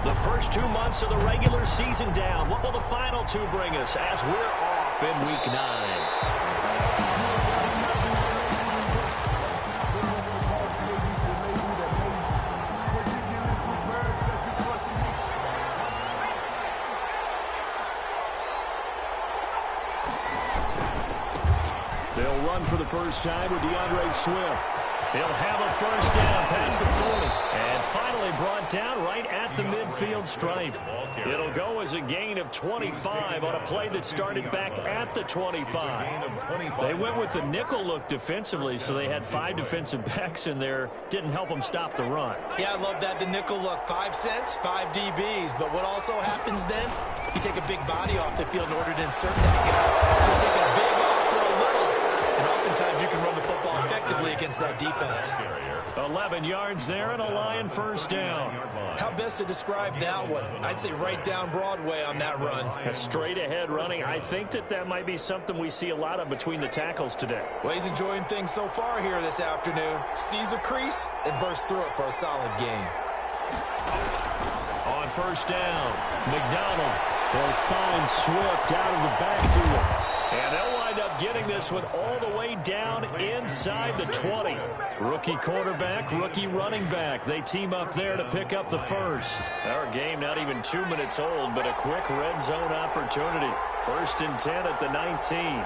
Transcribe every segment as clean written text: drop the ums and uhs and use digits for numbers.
The first 2 months of the regular season down. What will the final two bring us as we're off in Week 9? They'll run for the first time with Swift. He'll have a first down past the 40. And finally brought down right at the midfield stripe. It'll go as a gain of 25 on a play that started back at the 25. They went with the nickel look defensively, so they had 5 defensive backs in there. Didn't help them stop the run. Yeah, I love that, the nickel look. 5 cents, 5 DBs. But what also happens then, you take a big body off the field in order to insert that guy. So take a big off for a little. And oftentimes you can run the football effectively against that defense. 11 yards there and a Lion first down. How best to describe that one? I'd say right down Broadway on that run. A straight ahead running. I think that might be something we see a lot of between the tackles today. Well, he's enjoying things so far here this afternoon. Sees a crease and bursts through it for a solid gain. On first down, McDonald will find Swift out of the backfield. And they'll wind up getting this one all the way down inside the 20. Rookie quarterback, rookie running back. They team up there to pick up the first. Our game not even 2 minutes old, but a quick red zone opportunity. 1st and 10 at the 19.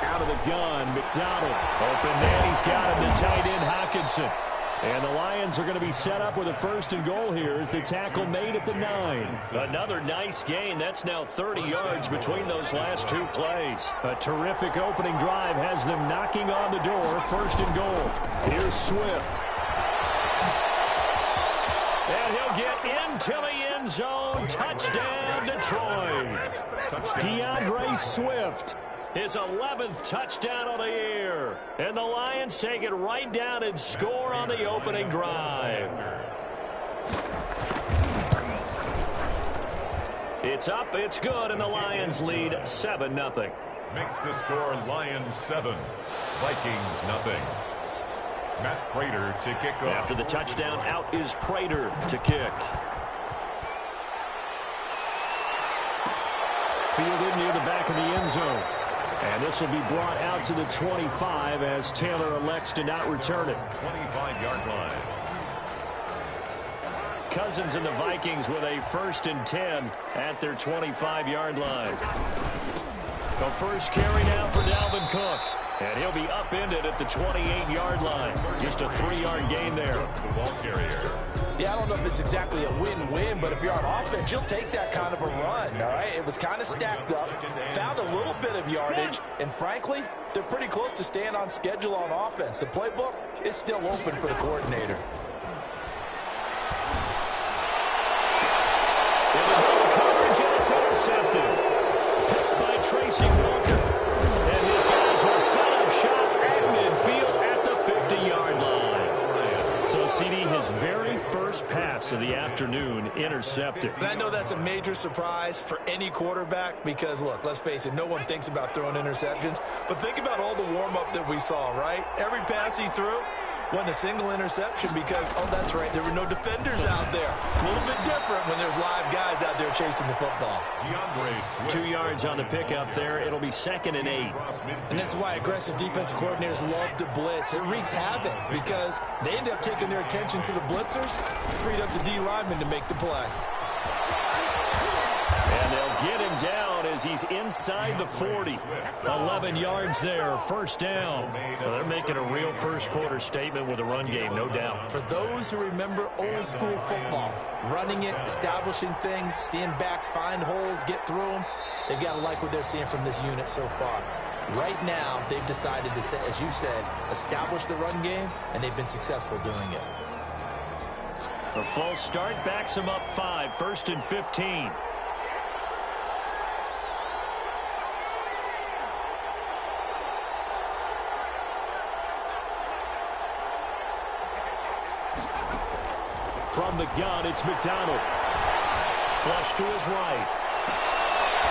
Out of the gun, McDonald. Open man, he's got him, the tight end Hockenson. And the Lions are going to be set up with a 1st and goal here as the tackle made at the 9. Another nice gain. That's now 30 yards between those last 2 plays. A terrific opening drive has them knocking on the door. 1st and goal. Here's Swift. And he'll get into the end zone. Touchdown, Detroit. Swift. His 11th touchdown of the year. And the Lions take it right down and score on the opening drive. It's up, it's good, and the Lions lead 7-0. Makes the score Lions 7, Vikings nothing. Matt Prater to kick off. After the touchdown, out is Prater to kick. Fielded near the back of the end zone. And this will be brought out to the 25 as Taylor elects to not return it. 25-yard line. Cousins and the Vikings with a 1st and 10 at their 25-yard line. The first carry now for Dalvin Cook. And he'll be upended at the 28-yard line. Just a 3-yard gain there. The ball carrier. Yeah, I don't know if it's exactly a win-win, but if you're on offense, you'll take that kind of a run, all right? It was kind of stacked up, found a little bit of yardage, and frankly, they're pretty close to staying on schedule on offense. The playbook is still open for the coordinator. In the double coverage, and it's intercepted. Picked by Tracy Walker. And his guys will set up shop at midfield at the 50-yard line. So, CD, his very first pass of the afternoon intercepted. And I know that's a major surprise for any quarterback because, look, let's face it, no one thinks about throwing interceptions. But think about all the warm-up that we saw, right? Every pass he threw wasn't a single interception because, oh, that's right, there were no defenders out there. A little bit different when there's live guys out there chasing the football. 2 yards on the pickup there. It'll be 2nd and 8. And this is why aggressive defensive coordinators love to blitz. It wreaks havoc because they end up taking their attention to the blitzers, freed up the D lineman to make the play. And they'll get him down as he's inside the 40. 11 yards there, 1st down. Well, they're making a real first-quarter statement with a run game, no doubt. For those who remember old-school football, running it, establishing things, seeing backs find holes, get through them, they've got to like what they're seeing from this unit so far. Right now, they've decided to, as you said, establish the run game, and they've been successful doing it. A false start backs them up 5, 1st and 15. From the gun, it's McDonald. Flush to his right.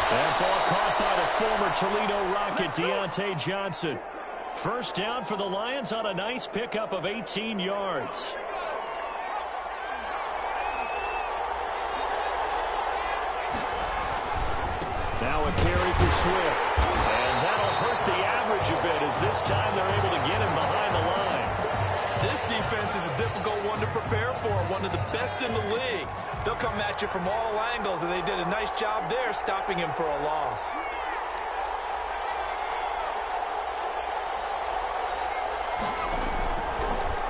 That ball caught by the former Toledo Rocket, Deontay Johnson. First down for the Lions on a nice pickup of 18 yards. Now a carry for Swift. And that'll hurt the average a bit as this time they're able to get him behind the line. This defense is a difficult one to prepare for, one of the best in the league. They'll come at you from all angles, and they did a nice job there stopping him for a loss.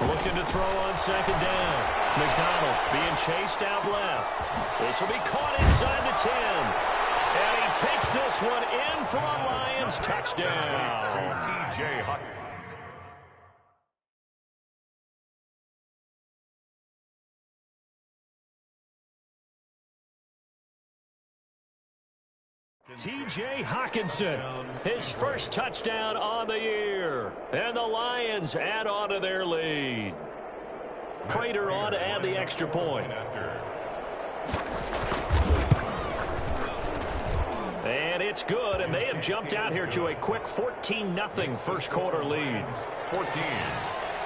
Looking to throw on second down. McDonald being chased out left. This will be caught inside the 10. And he takes this one in for a Lions touchdown. T.J. Hawkins. T.J. Hawkinson, his first touchdown on the year. And the Lions add on to their lead. Prater on to add the extra point. And it's good, and they have jumped out here to a quick 14-0 first quarter lead. 14,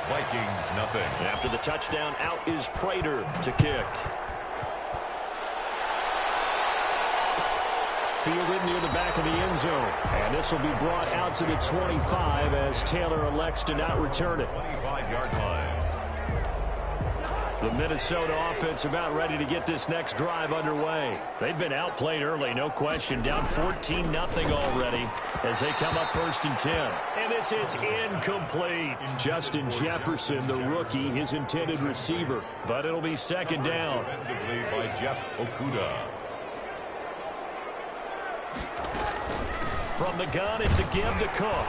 Vikings nothing. After the touchdown, out is Prater to kick. Fielded near the back of the end zone. And this will be brought out to the 25 as Taylor elects to not return it. 25-yard line. The Minnesota offense about ready to get this next drive underway. They've been outplayed early, no question. Down 14-0 already as they come up first and 10. And this is incomplete. Justin Jefferson, the rookie, his intended receiver. But it'll be second down. Defensively by Jeff Okudah. From the gun, it's a give to Cook.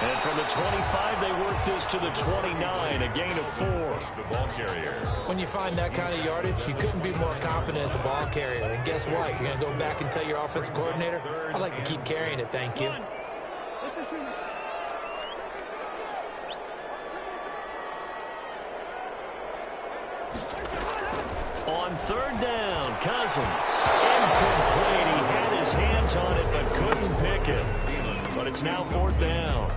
And from the 25, they work this to the 29, a gain of 4. The ball carrier. When you find that kind of yardage, you couldn't be more confident as a ball carrier. And guess what? You're going to go back and tell your offensive coordinator, I'd like to keep carrying it, thank you. On third down, Cousins. Incomplete. He had his hands on it but couldn't pick it. But it's now fourth down.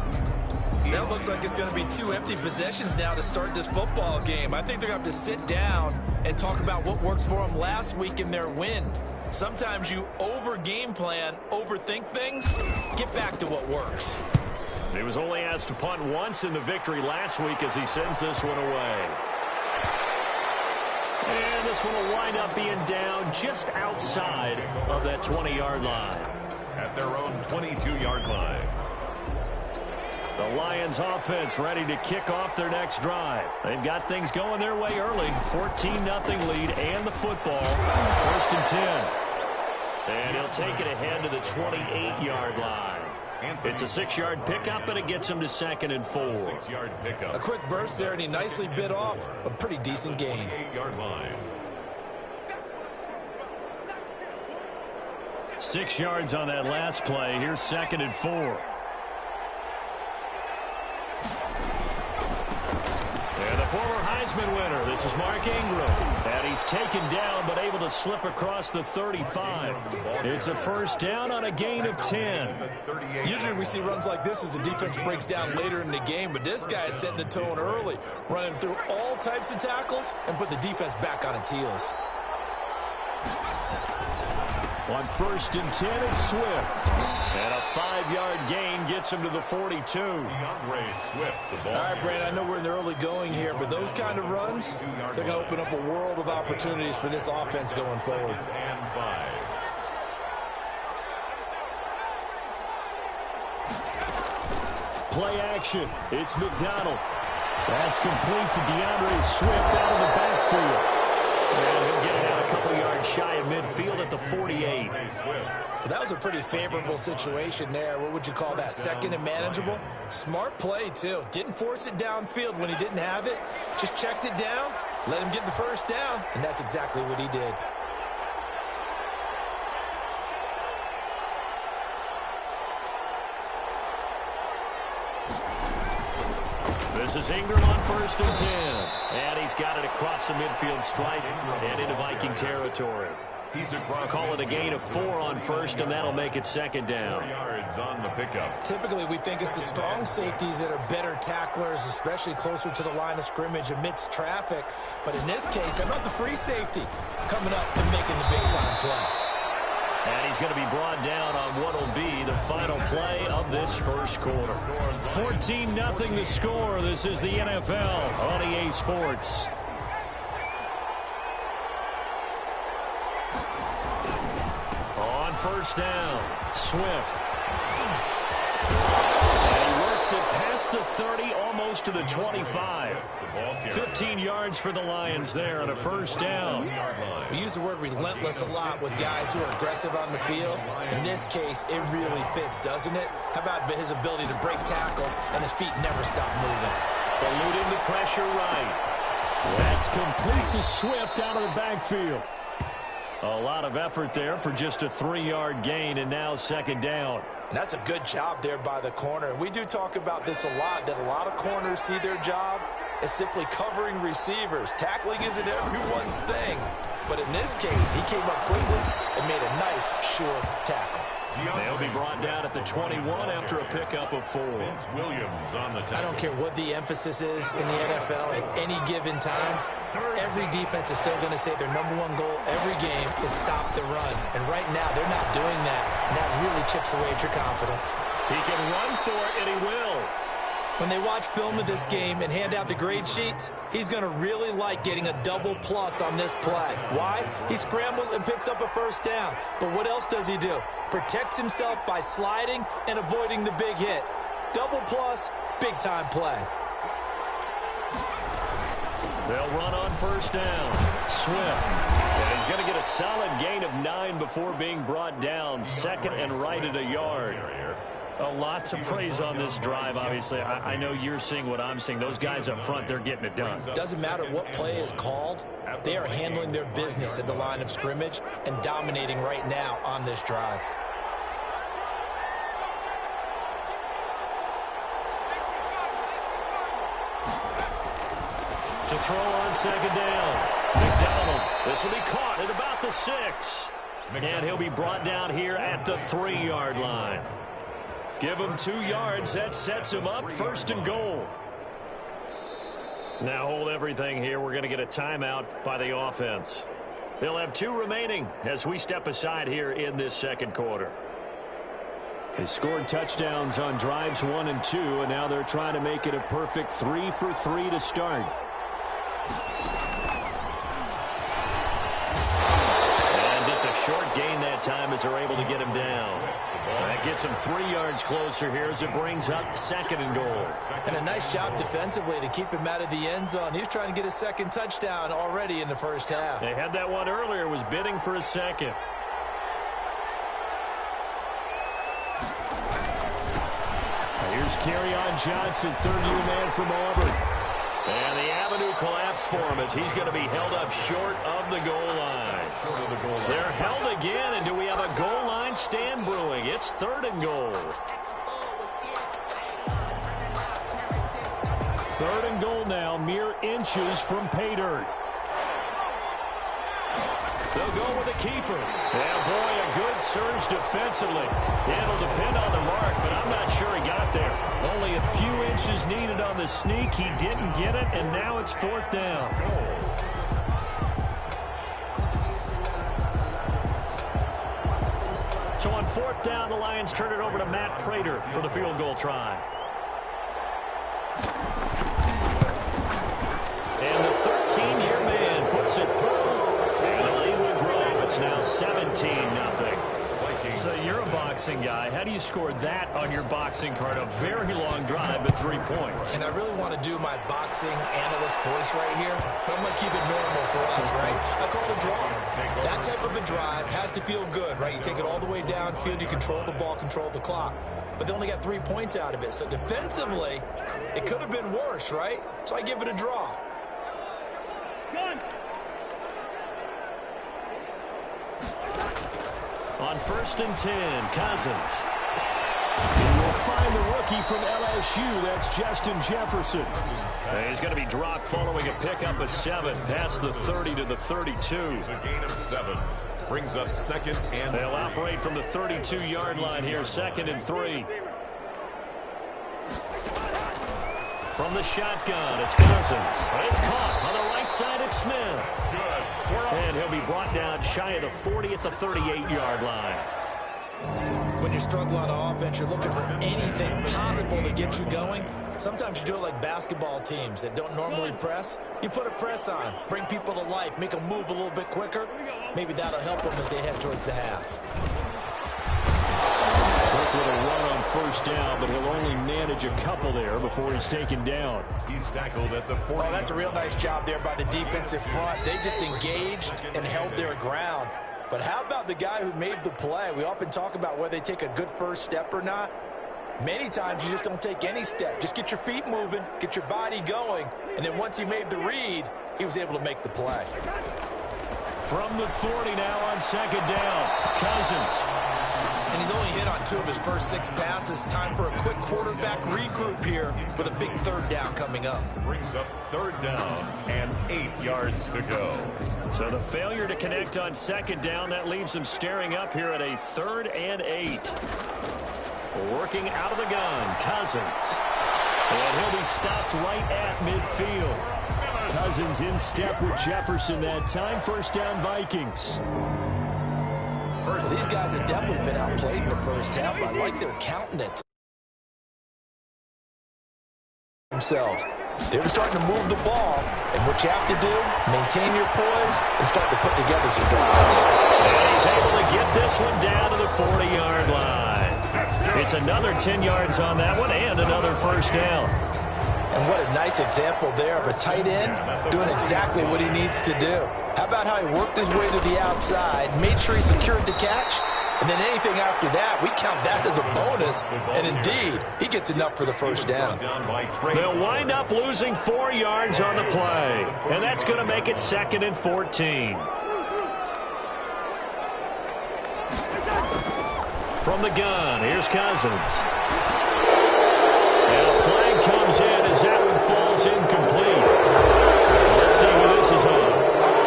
That looks like it's going to be 2 empty possessions now to start this football game. I think they're going to have to sit down and talk about what worked for them last week in their win. Sometimes you over-game plan, overthink things. Get back to what works. He was only asked to punt once in the victory last week as he sends this one away. And this one will wind up being down just outside of that 20-yard line. At their own 22-yard line. The Lions offense ready to kick off their next drive. They've got things going their way early. 14-0 lead and the football. First and 10. And he'll take it ahead to the 28-yard line. It's a 6-yard pickup, and it gets him to second and 4. 6-yard pickup. A quick burst there, and he nicely bit off a pretty decent gain. 8-yard line. 6 yards on that last play. Here's second and 4. And the former Heisman winner, this is Mark Ingram. And he's taken down but able to slip across the 35. It's a first down on a gain of 10. Usually we see runs like this as the defense breaks down later in the game, but this guy is setting the tone early, running through all types of tackles and put the defense back on its heels. On first and 10, it's Swift. And a 5-yard gain gets him to the 42. DeAndre Swift, the ball. All right, Brandon, I know we're in the early going here, but those kind of runs, they're going to open up a world of opportunities for this offense going forward. And 5. Play action. It's McDonald. That's complete to DeAndre Swift out of the backfield. And he'll get it out a couple yards shy of midfield at the 48. That was a pretty favorable situation there. What would you call that? Second and manageable? Smart play, too. Didn't force it downfield when he didn't have it. Just checked it down, let him get the first down, and that's exactly what he did. This is Ingram on first and 10. And he's got it across the midfield stripe and into Viking territory. He's across. Call it a gain of 4 on first, and that'll make it second down. 4 yards on the pickup. Typically, we think it's the strong safeties that are better tacklers, especially closer to the line of scrimmage amidst traffic. But in this case, how about the free safety coming up and making the big-time play? And he's going to be brought down on what will be the final play of this first quarter. 14-0 the score. This is the NFL on EA Sports. On first down, Swift. And he works it past the 30, almost to the 25. 15 yards for the Lions there on a first down. We use the word relentless a lot with guys who are aggressive on the field. In this case, it really fits, doesn't it? How about his ability to break tackles and his feet never stop moving? Eluding the pressure right. That's complete to Swift out of the backfield. A lot of effort there for just a 3-yard gain, and now second down. And that's a good job there by the corner. And we do talk about this a lot, that a lot of corners see their job as simply covering receivers. Tackling isn't everyone's thing. But in this case, he came up quickly and made a nice, sure tackle. They'll be brought down at the 21 after a pickup of 4. Williams on the tackle. I don't care what the emphasis is in the NFL at any given time. Every defense is still going to say their #1 goal every game is stop the run. And right now, they're not doing that. And that really chips away at your confidence. He can run for it, and he will. When they watch film of this game and hand out the grade sheets, he's going to really like getting a double plus on this play. Why? He scrambles and picks up a first down. But what else does he do? Protects himself by sliding and avoiding the big hit. Double plus, big-time play. They'll run on first down. Swift. And he's going to get a solid gain of 9 before being brought down. Second and right at a yard. A lot to praise on this drive, obviously. I know you're seeing what I'm seeing. Those guys up front, they're getting it done. Doesn't matter what play is called. They are handling their business at the line of scrimmage and dominating right now on this drive. To throw on second down. McDonald. This will be caught at about the 6. And he'll be brought down here at the 3-yard line. Give him 2 yards. That sets him up first and goal. Now hold everything here. We're going to get a timeout by the offense. They'll have 2 remaining as we step aside here in this second quarter. They scored touchdowns on drives 1 and 2, and now they're trying to make it a perfect 3 for 3 to start. And just a short gain that time as they're able to get him down. That gets him 3 yards closer here as it brings up second and goal. And a nice job defensively to keep him out of the end zone. He was trying to get his second touchdown already in the first half. They had that one earlier, was bidding for a second. Here's Kerryon Johnson, third-year man from Auburn. And the avenue collapsed for him as he's going to be held up short of the goal line. They're held again, and do we have a goal line stand brewing? It's third and goal. Third and goal now, mere inches from pay dirt. They'll go with the keeper. And boy, a good surge defensively. It'll depend on the mark, but I'm not sure he got there. Only a few inches needed on the sneak. He didn't get it, and now it's fourth down. So on fourth down, the Lions turn it over to Matt Prater for the field goal try. And the 13-year man puts it through. And the lead will grow. It's now 17-0. So you're a boxing guy. How do you score that on your boxing card? A very long drive, but 3 points. And I really want to do my boxing analyst voice right here, but I'm going to keep it normal for us, right? I call it a draw. That type of a drive has to feel good, right? You take it all the way downfield, you control the ball, control the clock. But they only got 3 points out of it. So defensively, it could have been worse, right? So I give it a draw. On first and 10, Cousins. He will find the rookie from LSU. That's Justin Jefferson. And he's going to be dropped following a pickup of 7 past the 30 to the 32. It's a gain of 7. Brings up 2nd and 3. They'll operate from the 32-yard line here, 2nd and 3. From the shotgun, it's Cousins. It's caught on the right side. It's Smith. Good. And he'll be brought down shy of the 40 at the 38-yard line. When you're struggling on offense, you're looking for anything possible to get you going. Sometimes you do it like basketball teams that don't normally press. You put a press on, bring people to life, make them move a little bit quicker. Maybe that'll help them as they head towards the half. Cook with a run on first down, but he'll only manage a couple there before he's taken down. He's tackled at the 40. Oh, that's a real nice job there by the defensive front. They just engaged and held their ground. But how about the guy who made the play? We often talk about whether they take a good first step or not. Many times you just don't take any step. Just get your feet moving, get your body going, and then once he made the read, he was able to make the play. From the 40 now on 2nd down, Cousins. And he's only hit on 2 of his first 6 passes. Time for a quick quarterback regroup here with a big 3rd down coming up. Brings up 3rd down and 8 yards to go. So the failure to connect on 2nd down, that leaves him staring up here at a 3rd and 8. Working out of the gun, Cousins. And he'll be stopped right at midfield. Cousins in step with Jefferson that time. 1st down, Vikings. Well, these guys have definitely been outplayed in the first half. I like their counting it themselves. They're starting to move the ball, and what you have to do, maintain your poise and start to put together some drives. And he's able to get this one down to the 40-yard line. It's another 10 yards on that one and another 1st down. And what a nice example there of a tight end doing exactly what he needs to do. How about how he worked his way to the outside, made sure he secured the catch, and then anything after that, we count that as a bonus. And indeed, he gets enough for the 1st down. They'll wind up losing 4 yards on the play, and that's going to make it 2nd and 14. From the gun, here's Cousins. And a flag comes in as that one falls incomplete. Let's see who this is on.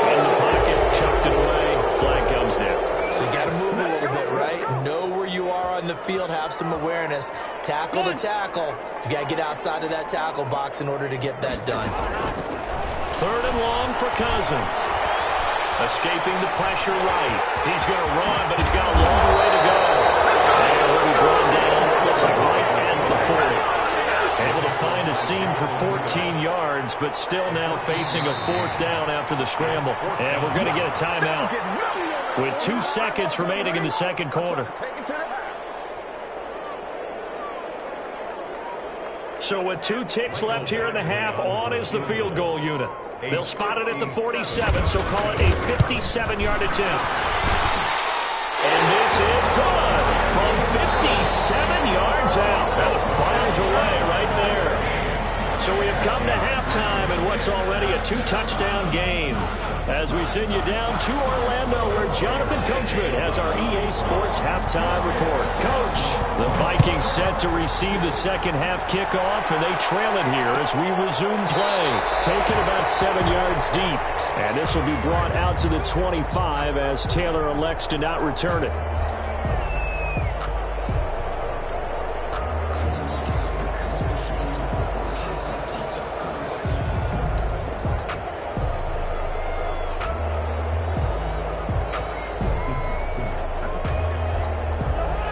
In the pocket, chucked it away, flag comes down. So you got to move a little bit, right? Know where you are on the field, have some awareness. Tackle to tackle. You got to get outside of that tackle box in order to get that done. 3rd and long for Cousins. Escaping the pressure right. He's going to run, but he's got a long way to go. And he'll be brought down, looks like right at the 40. Able to find a seam for 14 yards, but still now facing a 4th down after the scramble. And we're going to get a timeout with 2 seconds remaining in the 2nd quarter. So with 2 ticks left here in the half, on is the field goal unit. They'll spot it at the 47, so call it a 57-yard attempt. And this is good from 57 yards out. That was miles away right there. So we have come to halftime in what's already a 2-touchdown game. As we send you down to Orlando, where Jonathan Coachman has our EA Sports halftime report. Coach, the Vikings set to receive the 2nd half kickoff, and they trail it here as we resume play. Taken about 7 yards deep. And this will be brought out to the 25 as Taylor elects to not return it.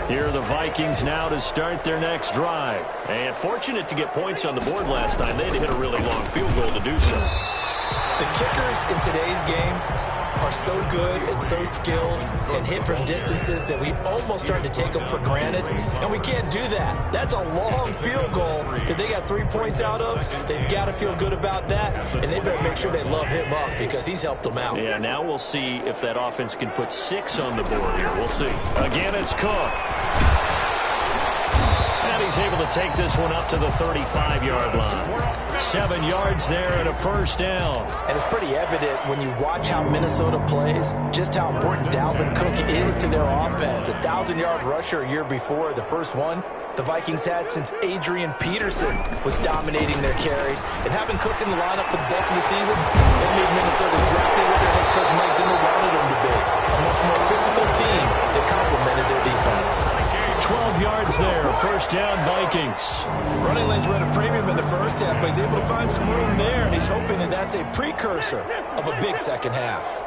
Here are the Vikings now to start their next drive. And fortunate to get points on the board last time. They had to hit a really long field goal to do so. The kickers in today's game are so good and so skilled and hit from distances that we almost start to take them for granted, and we can't do that. That's a long field goal that they got 3 points out of. They've got to feel good about that, and they better make sure they love him up because he's helped them out. Yeah, now we'll see if that offense can put 6 on the board here. We'll see. Again, it's Cook. And he's able to take this one up to the 35-yard line. 7 yards there and a 1st down. And it's pretty evident when you watch how Minnesota plays, just how important Dalvin Cook is to their offense. A 1,000-yard rusher a year before, the first one. the Vikings had since Adrian Peterson was dominating their carries. And having Cook in the lineup for the bulk of the season, they made Minnesota exactly what their head coach Mike Zimmer wanted them to be. A much more physical team that complemented their defense. 12 yards there, first down Vikings. Running lanes were at a premium in the first half, but he's able to find some room there, and he's hoping that that's a precursor of a big second half.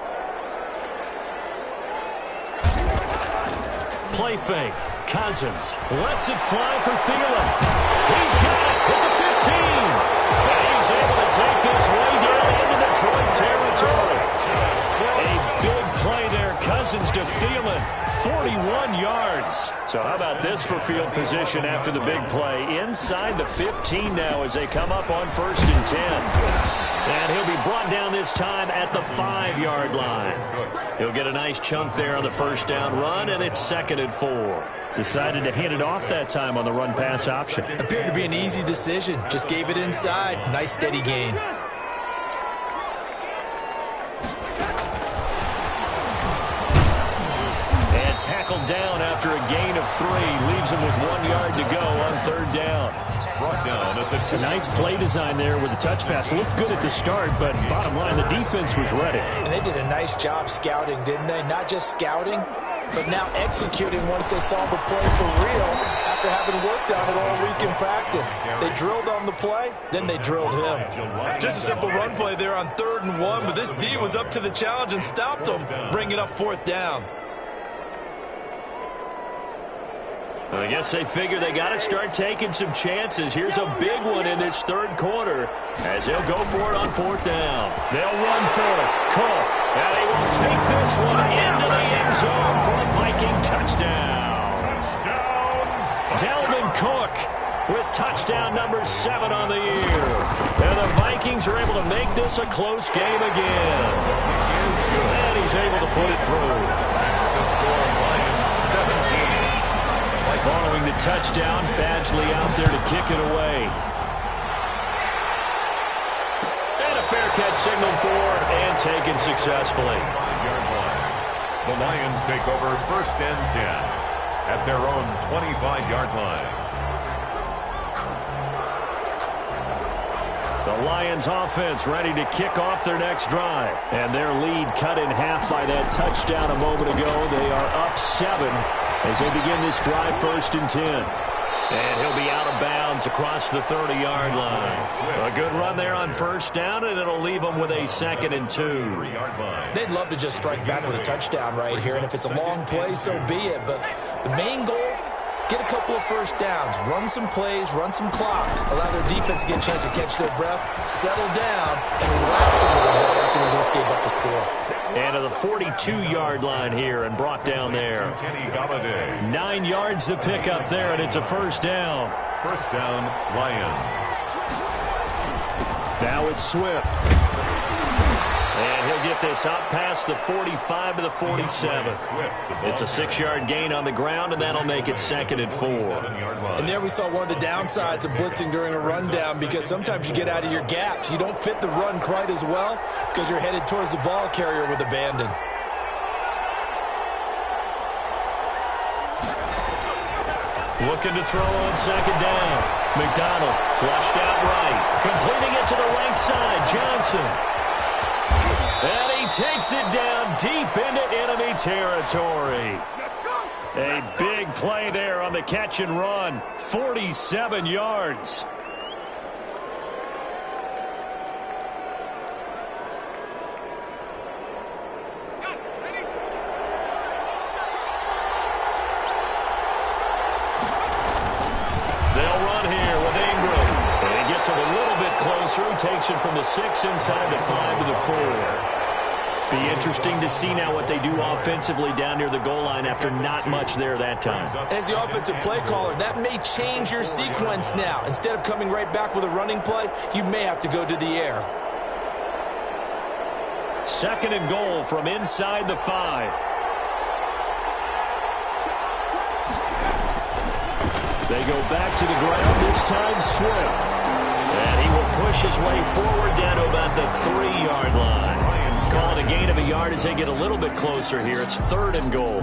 Play fake. Cousins lets it fly for Thielen. He's got it at the 15. And he's able to take this way down into Detroit territory. A big play there. Cousins to Thielen. 41 yards. So how about this for field position after the big play? Inside the 15 now as they come up on 1st and 10. And he'll be brought down this time at the 5-yard line. He'll get a nice chunk there on the first down run, and it's 2nd and 4. Decided to hand it off that time on the run-pass option. Appeared to be an easy decision. Just gave it inside. Nice steady gain. Tackled down after a gain of 3. Leaves him with 1 yard to go on 3rd down. Brought down at the 2. A nice play design there with the touch pass. Looked good at the start, but bottom line, the defense was ready. And they did a nice job scouting, didn't they? Not just scouting, but now executing once they saw the play for real after having worked on it all week in practice. They drilled on the play, then they drilled him. Just a simple run play there on 3rd and 1, but this D was up to the challenge and stopped them, bringing up 4th down. I guess they figure they got to start taking some chances. Here's a big one in this 3rd quarter as they'll go for it on 4th down. They'll run for it. Cook. And he will take this one into the end zone for a Viking touchdown. Dalvin Cook with touchdown number 7 on the year. And the Vikings are able to make this a close game again. And he's able to put it through. That's the score. Lions 17. Following the touchdown, Badgley out there to kick it away. And a fair catch signaled for and taken successfully. 5-yard line. The Lions take over 1st and 10 at their own 25-yard line. The Lions offense ready to kick off their next drive. And their lead cut in half by that touchdown a moment ago. They are up 7 as they begin this drive 1st and 10. And he'll be out of bounds across the 30-yard line. A good run there on 1st down, and it'll leave them with a 2nd and 2. They'd love to just strike back with a touchdown right here, and if it's a long play, so be it. But the main goal, get a couple of 1st downs, run some plays, run some clock, allow their defense to get a chance to catch their breath, settle down, and relax a little bit after they just gave up a score. And to the 42-yard line here and brought down there. 9 yards to pick up there, and it's a 1st down. 1st down, Lions. Now it's Swift. And he'll get this out past the 45 to the 47. It's a 6-yard gain on the ground, and that'll make it 2nd and 4. And there we saw one of the downsides of blitzing during a rundown, because sometimes you get out of your gaps. You don't fit the run quite as well because you're headed towards the ball carrier with abandon. Looking to throw on 2nd down. McDonald flushed out right. Completing it to the right side. Johnson. And he takes it down deep into enemy territory. A big play there on the catch and run. 47 yards. They'll run here with Ingram. And he gets it a little bit closer. He takes it from the 6 inside the 5 to the 4. Be interesting to see now what they do offensively down near the goal line after not much there that time. As the offensive play caller, that may change your sequence now. Instead of coming right back with a running play, you may have to go to the air. 2nd and goal from inside the 5. They go back to the ground, this time Swift. And he will push his way forward down to about the 3-yard line. Call it a gain of a yard as they get a little bit closer here. It's 3rd and goal.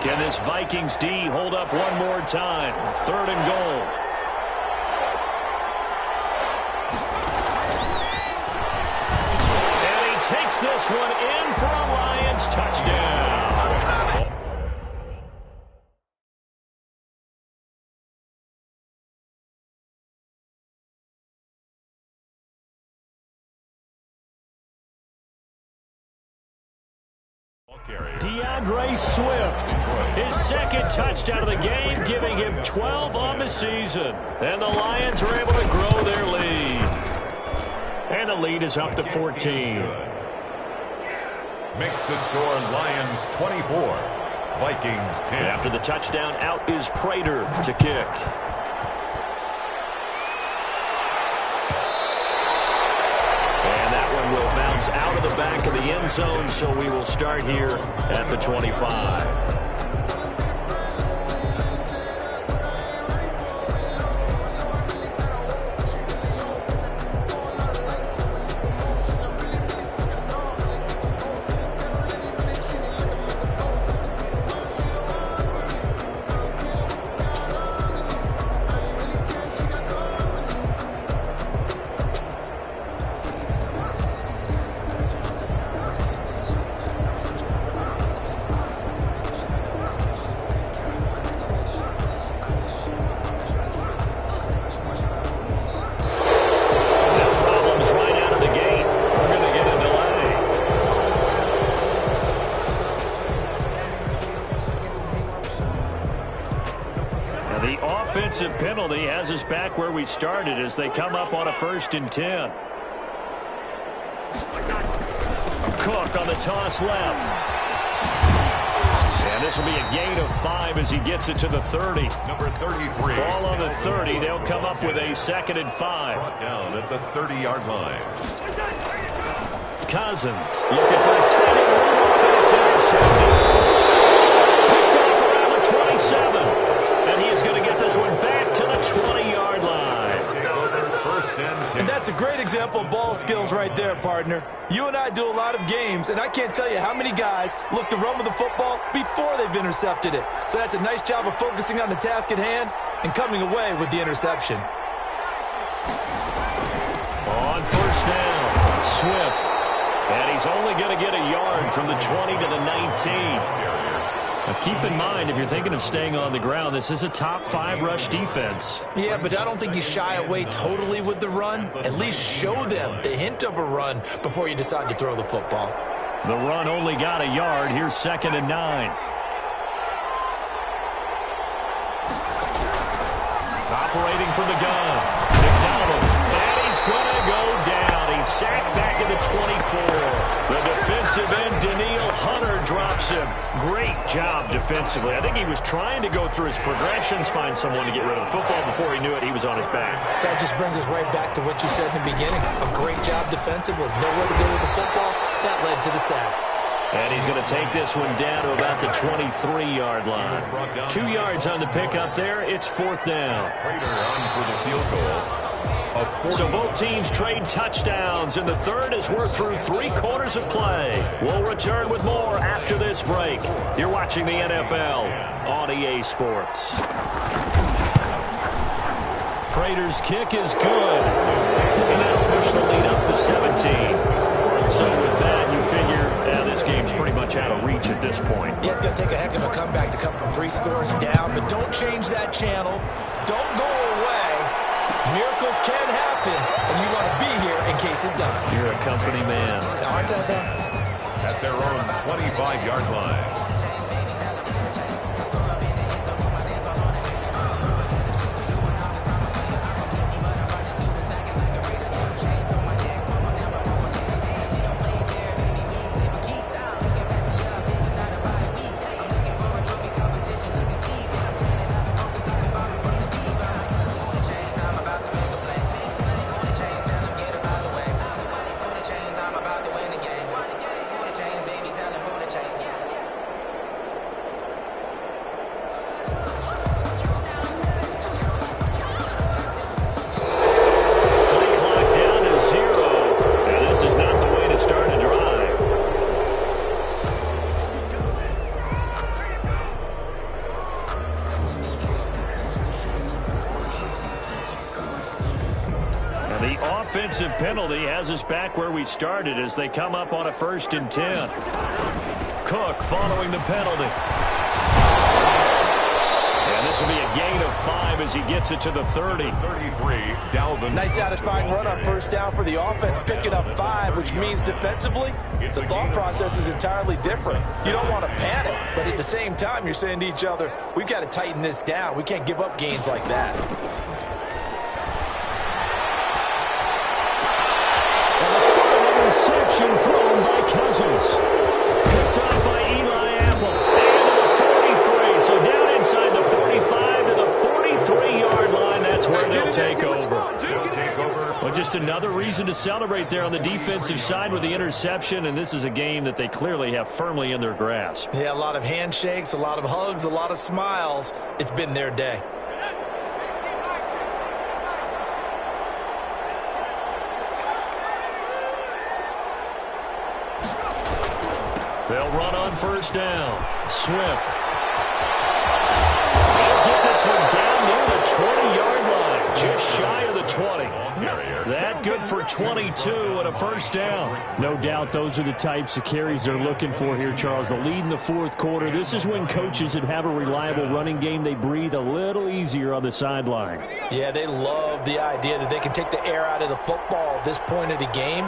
Can this Vikings D hold up one more time? 3rd and goal. And he takes this one in for a Lions touchdown. Swift, his 2nd touchdown of the game, giving him 12 on the season. And the Lions are able to grow their lead. And the lead is up to 14. Makes the score Lions 24, Vikings 10. After the touchdown, out is Prater to kick. Will bounce out of the back of the end zone, so we will start here at the 25. Penalty has us back where we started as they come up on a 1st and 10. Cook on the toss left. And this will be a gain of 5 as he gets it to the 30. Number 33. Ball on the 30. They'll come up with a 2nd and 5. Brought down at the 30-yard line. Cousins looking for his tight end move, and it's intercepted. Picked off around the 27. And he is going to get this one back to the 20-yard line. And that's a great example of ball skills right there, partner. You and I do a lot of games, and I can't tell you how many guys look to run with the football before they've intercepted it. So that's a nice job of focusing on the task at hand and coming away with the interception. On 1st down, Swift. And he's only going to get a yard from the 20 to the 19. Now keep in mind, if you're thinking of staying on the ground, this is a top 5 rush defense. Yeah, but I don't think you shy away totally with the run. At least show them the hint of a run before you decide to throw the football. The run only got a yard. Here's 2nd and 9. Operating from the gun. McDonald. And he's going to go down. He's sacked back at the 24. The defensive end, Daniil Hunter, drops him. Great job defensively. I think he was trying to go through his progressions, find someone to get rid of the football. Before he knew it, he was on his back. So that just brings us right back to what you said in the beginning. A great job defensively. Nowhere to go with the football. That led to the sack. And he's going to take this one down to about the 23-yard line. 2 yards on the pickup there. It's 4th down. Prater on for the field goal. So both teams trade touchdowns, and the 3rd as we're through 3 quarters of play. We'll return with more after this break. You're watching the NFL on EA Sports. Prater's kick is good. And that'll push the lead up to 17. So with that, you figure this game's pretty much out of reach at this point. Yeah, it's going to take a heck of a comeback to come from 3 scores down, but don't change that channel. Don't go away. Miracles can happen, and you want to be here in case it does. You're a company man. Aren't I, though? At their own 25-yard line. offensive penalty has us back where we started as they come up on a 1st and 10. Cook following the penalty. And this will be a gain of 5 as he gets it to the 30. 33, Dalvin. Nice satisfying run on 1st down for the offense, picking up 5, which means defensively, the thought process is entirely different. You don't want to panic, but at the same time, you're saying to each other, we've got to tighten this down. We can't give up gains like that. And a final interception thrown by Cousins. Picked up by Eli Apple. And to the 43, so down inside the 45 to the 43-yard line. That's where they'll take over. Well, just another reason to celebrate there on the defensive side with the interception, and this is a game that they clearly have firmly in their grasp. Yeah, a lot of handshakes, a lot of hugs, a lot of smiles. It's been their day. They'll run on 1st down. Swift. They'll get this one down near the 20-yard line, just shy of the 20. That good for 22 and a 1st down. No doubt those are the types of carries they're looking for here, Charles. The lead in the 4th quarter. This is when coaches that have a reliable running game, they breathe a little easier on the sideline. Yeah, they love the idea that they can take the air out of the football at this point of the game.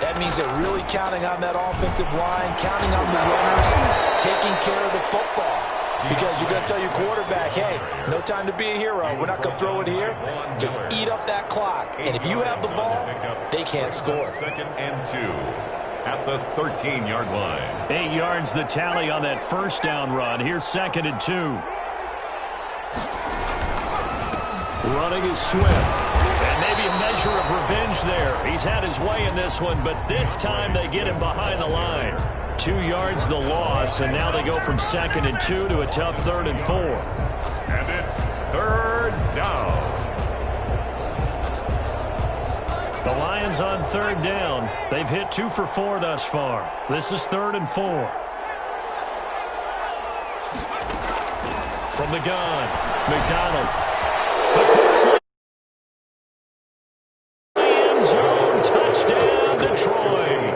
That means they're really counting on that offensive line, counting on the runners, taking care of the football. Because you're going to tell your quarterback, hey, no time to be a hero. We're not going to throw it here. Just eat up that clock. And if you have the ball, they can't score. 2nd and 2 at the 13-yard line. 8 yards the tally on that 1st down run. Here's 2nd and 2. Running is Swift. And maybe a measure of revenge there. He's had his way in this one, but this time they get him behind the line. 2 yards the loss, and now they go from 2nd and 2 to a tough 3rd and 4. And it's 3rd down. The Lions on 3rd down. They've hit 2 for 4 thus far. This is 3rd and 4. From the gun, McDonald. The quick slip. End zone touchdown, Detroit.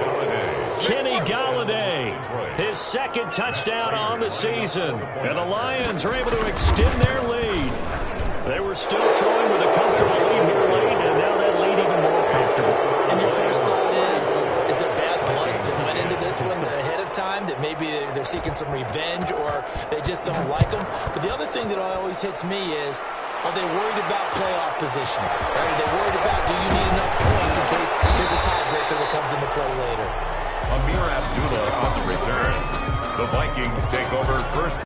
Kenny Galladay, his 2nd touchdown on the season. And the Lions are able to extend their lead. They were still throwing with a comfortable lead here late, and now that lead even more comfortable. And your first thought is there bad blood that went into this one ahead of time, that maybe they're seeking some revenge or they just don't like them? But the other thing that always hits me is, are they worried about playoff positioning? Are they worried about, do you need enough points in case there's a tiebreaker that comes into play later? Amir Abdullah on the return. The Vikings take over 1st